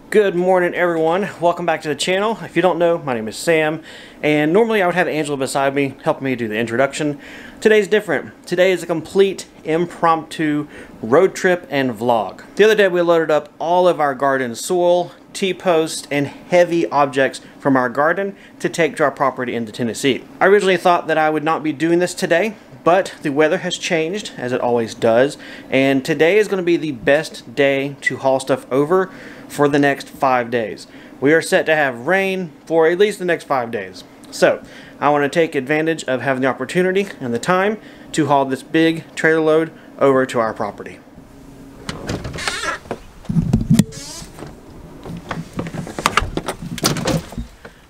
Good morning, everyone. Welcome back to the channel. If you don't know, my name is Sam, and normally I would have Angela beside me helping me do the introduction. Today's different. Today is a complete impromptu road trip and vlog. The other day we loaded up all of our garden soil, T-posts, and heavy objects from our garden to take to our property into Tennessee. I originally thought that I would not be doing this today, but the weather has changed, as it always does, and today is going to be the best day to haul stuff over for the next 5 days. We are set to have rain for at least the next 5 days. So, I want to take advantage of having the opportunity and the time to haul this big trailer load over to our property.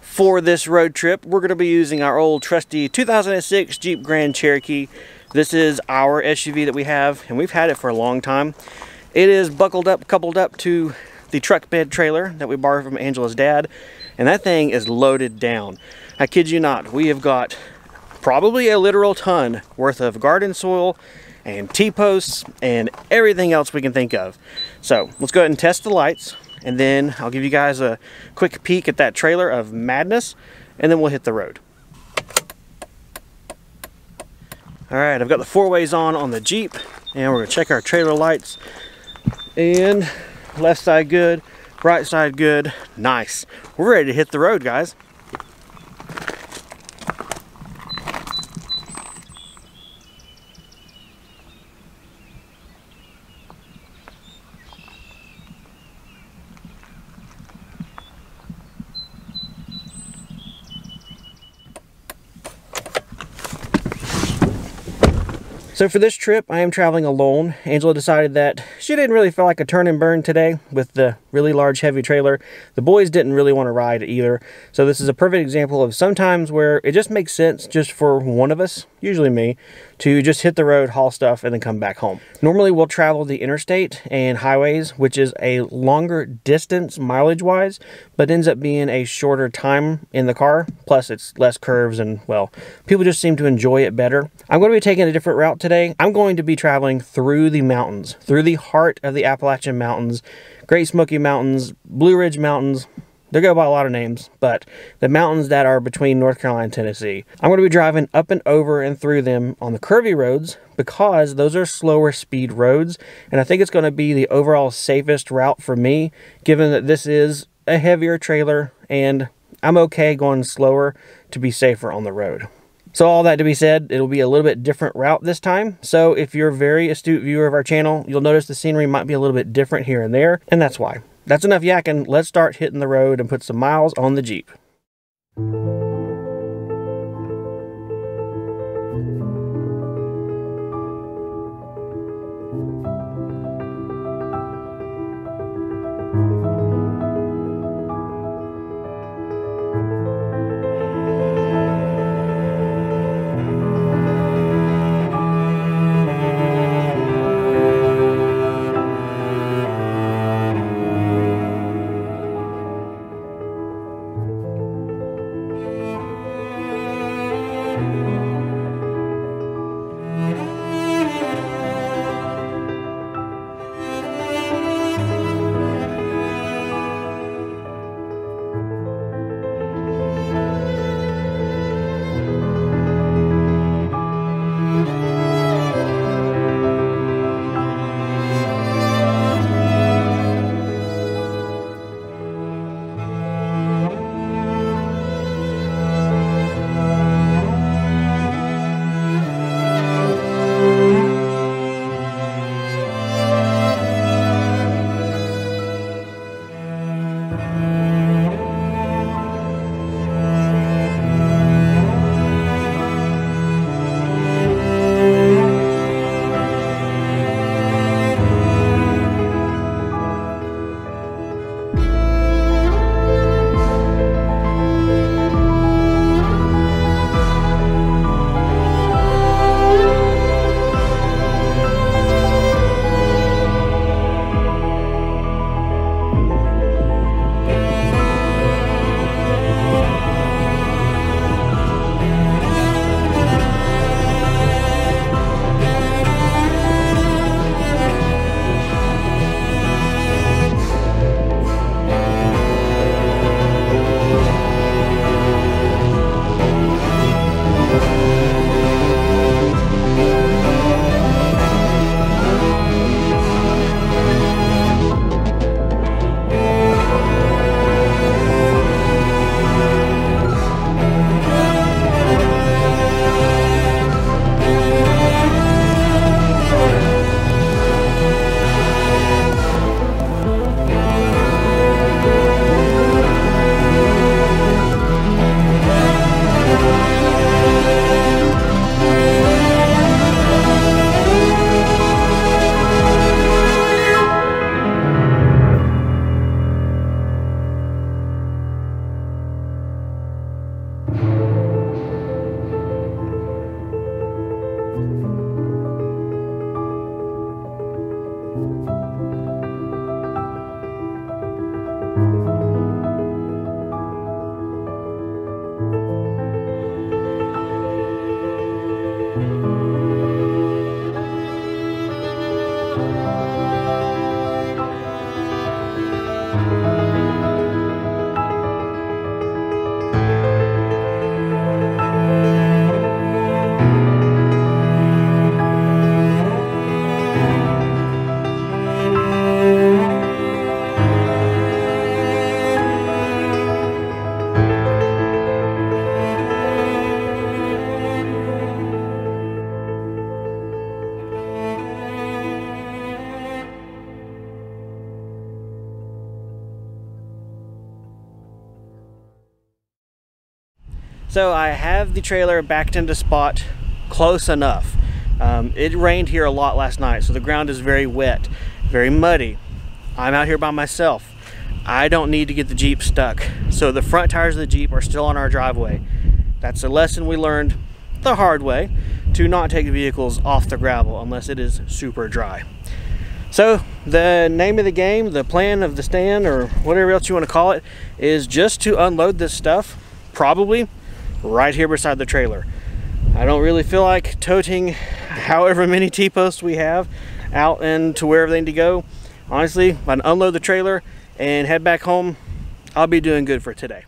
For this road trip, we're going to be using our old trusty 2006 Jeep Grand Cherokee. This is our SUV that we have, and we've had it for a long time. It is buckled up, coupled up to the truck bed trailer that we borrowed from Angela's dad, and that thing is loaded down. I kid you not, we have got probably a literal ton worth of garden soil and T-posts and everything else we can think of. So let's go ahead and test the lights, and then I'll give you guys a quick peek at that trailer of madness, and then we'll hit the road. Alright, I've got the 4-ways on the Jeep, and we're going to check our trailer lights. And left side good, right side good, nice. We're ready to hit the road, guys. So for this trip, I am traveling alone. Angela decided that she didn't really feel like a turn and burn today with the really large heavy trailer. The boys didn't really want to ride either. So this is a perfect example of sometimes where it just makes sense just for one of us, usually me, to just hit the road, haul stuff, and then come back home. Normally we'll travel the interstate and highways, which is a longer distance mileage-wise, but ends up being a shorter time in the car. Plus it's less curves and, well, people just seem to enjoy it better. I'm going to be taking a different route today. I'm going to be traveling through the mountains, through the heart of the Appalachian Mountains, Great Smoky Mountains, Blue Ridge Mountains. They go by a lot of names, but the mountains that are between North Carolina and Tennessee. I'm going to be driving up and over and through them on the curvy roads because those are slower speed roads, and I think it's going to be the overall safest route for me, given that this is a heavier trailer and I'm okay going slower to be safer on the road. So all that to be said, it'll be a little bit different route this time. So if you're a very astute viewer of our channel, you'll notice the scenery might be a little bit different here and there, and that's why. That's enough yakking. Let's start hitting the road and put some miles on the Jeep. So I have the trailer backed into spot close enough. It rained here a lot last night, so the ground is very wet, very muddy. I'm out here by myself. I don't need to get the Jeep stuck. So the front tires of the Jeep are still on our driveway. That's a lesson we learned the hard way, to not take vehicles off the gravel unless it is super dry. So the name of the game, the plan of the stand, or whatever else you want to call it, is just to unload this stuff, probably right here beside the trailer. I don't really feel like toting however many T-posts we have out and to wherever they need to go. Honestly, if I unload the trailer and head back home, I'll be doing good for today.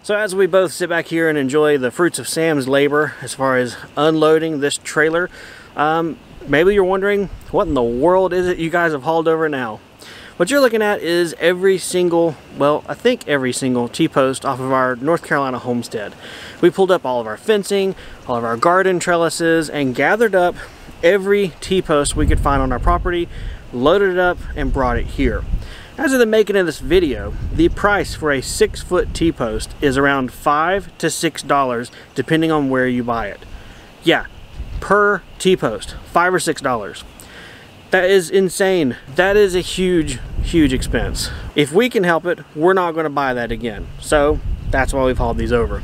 So as we both sit back here and enjoy the fruits of Sam's labor as far as unloading this trailer, maybe you're wondering, what in the world is it you guys have hauled over now? What you're looking at is every single, well, I think every single T-post off of our North Carolina homestead. We pulled up all of our fencing, all of our garden trellises, and gathered up every T-post we could find on our property, loaded it up, and brought it here. As of the making of this video, the price for a 6-foot T-post is around $5 to $6 depending on where you buy it. Yeah, per T-post, $5 or $6. That is insane. That is a huge, huge expense. If we can help it, we're not going to buy that again. So that's why we've hauled these over.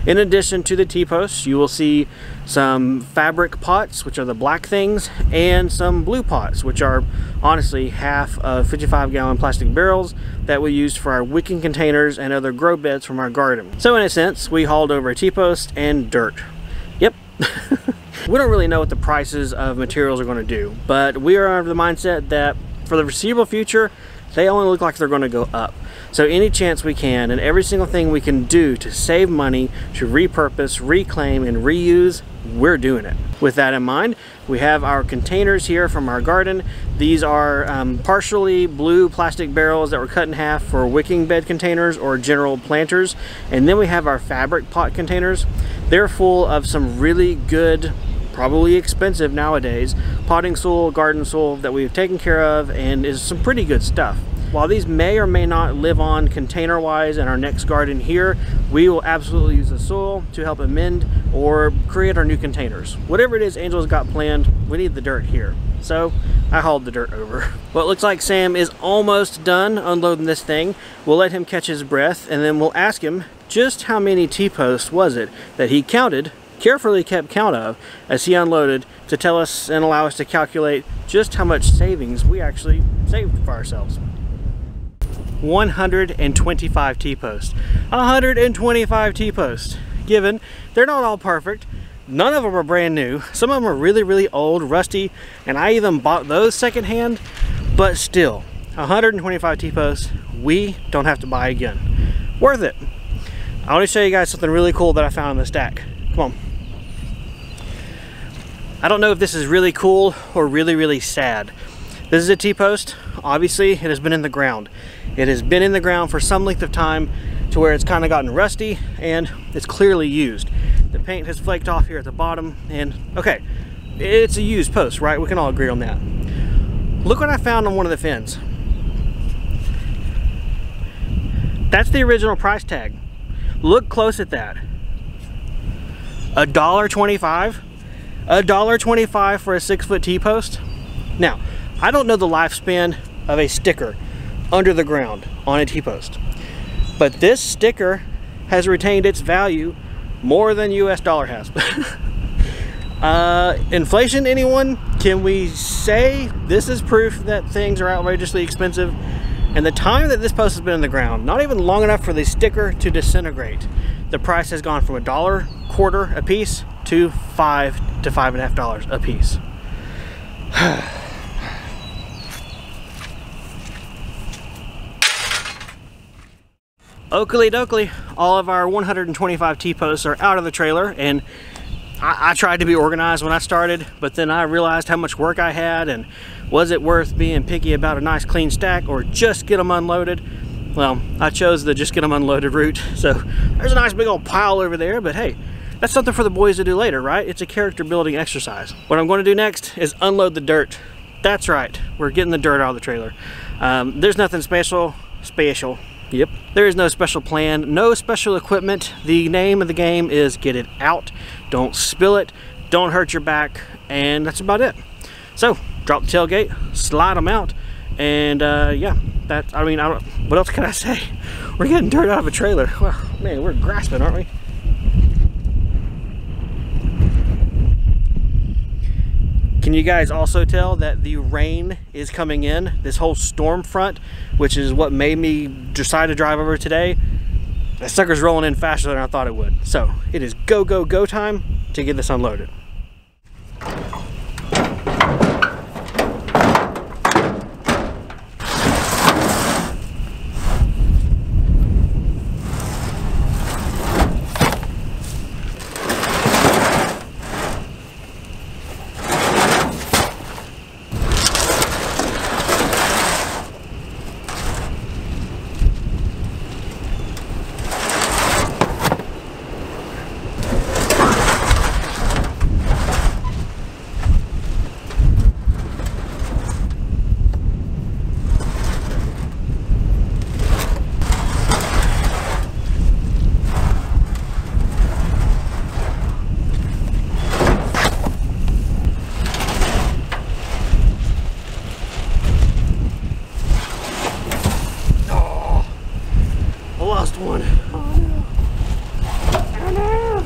In addition to the T-posts, you will see some fabric pots, which are the black things, and some blue pots, which are honestly half of 55-gallon plastic barrels that we used for our wicking containers and other grow beds from our garden. So in a sense, we hauled over a T-post and dirt. Yep. We don't really know what the prices of materials are going to do, but we are of the mindset that for the foreseeable future, they only look like they're going to go up. So any chance we can and every single thing we can do to save money, to repurpose, reclaim, and reuse, we're doing it. With that in mind, we have our containers here from our garden. These are partially blue plastic barrels that were cut in half for wicking bed containers or general planters. And then we have our fabric pot containers. They're full of some really good, probably expensive nowadays, potting soil, garden soil that we've taken care of, and is some pretty good stuff. While these may or may not live on container-wise in our next garden here, we will absolutely use the soil to help amend or create our new containers. Whatever it is Angel's got planned, we need the dirt here. So I hauled the dirt over. Well, it looks like Sam is almost done unloading this thing. We'll let him catch his breath, and then we'll ask him just how many T-posts was it that he carefully kept count of as he unloaded, to tell us and allow us to calculate just how much savings we actually saved for ourselves. 125 T-posts. 125 T-posts. Given they're not all perfect, none of them are brand new, some of them are really, really old, rusty, and I even bought those secondhand, but still, 125 T-posts we don't have to buy again. Worth it. I want to show you guys something really cool that I found in the stack. Come on. I don't know if this is really cool or really, really sad. This is a T-post. Obviously, it has been in the ground. It has been in the ground for some length of time to where it's kind of gotten rusty and it's clearly used. The paint has flaked off here at the bottom, and okay, it's a used post, right? We can all agree on that. Look what I found on one of the fins. That's the original price tag. Look close at that. $1.25? $1.25 for a 6-foot T-post? Now, I don't know the lifespan of a sticker under the ground on a T-post, but this sticker has retained its value more than US dollar has. Inflation, anyone? Can we say this is proof that things are outrageously expensive? And the time that this post has been in the ground, not even long enough for the sticker to disintegrate, the price has gone from $1.25 a piece to $5 to $5.50 a piece. Oakley dokley, all of our 125 T-posts are out of the trailer, and I tried to be organized when I started, but then I realized how much work I had, and was it worth being picky about a nice clean stack or just get them unloaded? Well, I chose the just get them unloaded route, so there's a nice big old pile over there, but hey, That's something for the boys to do later, right? It's a character building exercise. What I'm going to do next is unload the dirt. That's right, we're getting the dirt out of the trailer. There's nothing special. Yep. There is no special plan, no special equipment. The name of the game is get it out. Don't spill it, don't hurt your back, and that's about it. So, drop the tailgate, slide them out, and yeah, what else can I say? We're getting dirt out of a trailer. Well, man, we're grasping, aren't we? Can you guys also tell that the rain is coming in? This whole storm front, which is what made me decide to drive over today, that sucker's rolling in faster than I thought it would. So it is go, go, go time to get this unloaded. One. Oh no. Oh no.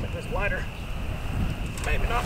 Make this wider. Maybe not.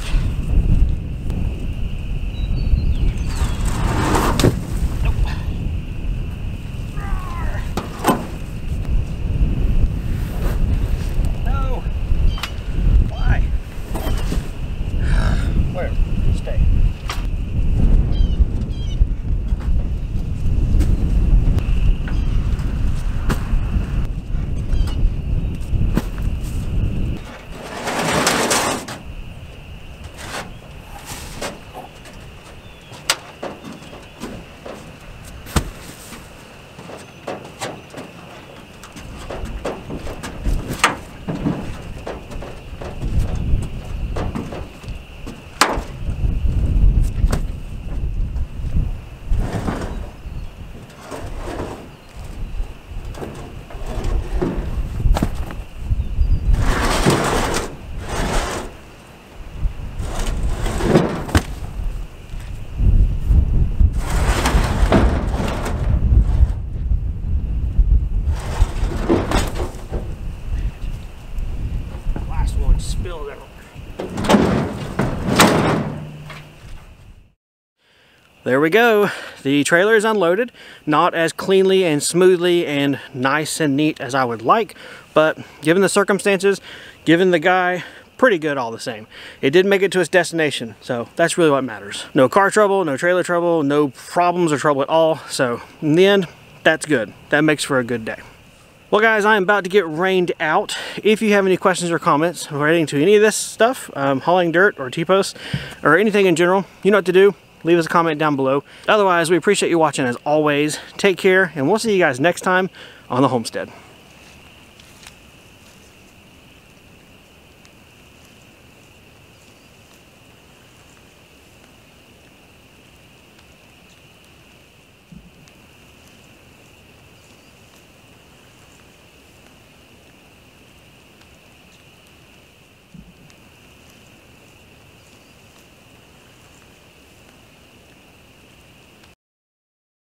There we go. The trailer is unloaded. Not as cleanly and smoothly and nice and neat as I would like, but given the circumstances, given the guy, pretty good all the same. It did make it to its destination, so that's really what matters. No car trouble, no trailer trouble, no problems or trouble at all, so in the end, that's good. That makes for a good day. Well guys, I am about to get rained out. If you have any questions or comments relating to any of this stuff, hauling dirt or T-posts, or anything in general, you know what to do. Leave us a comment down below. Otherwise, we appreciate you watching as always. Take care, and we'll see you guys next time on the Homestead.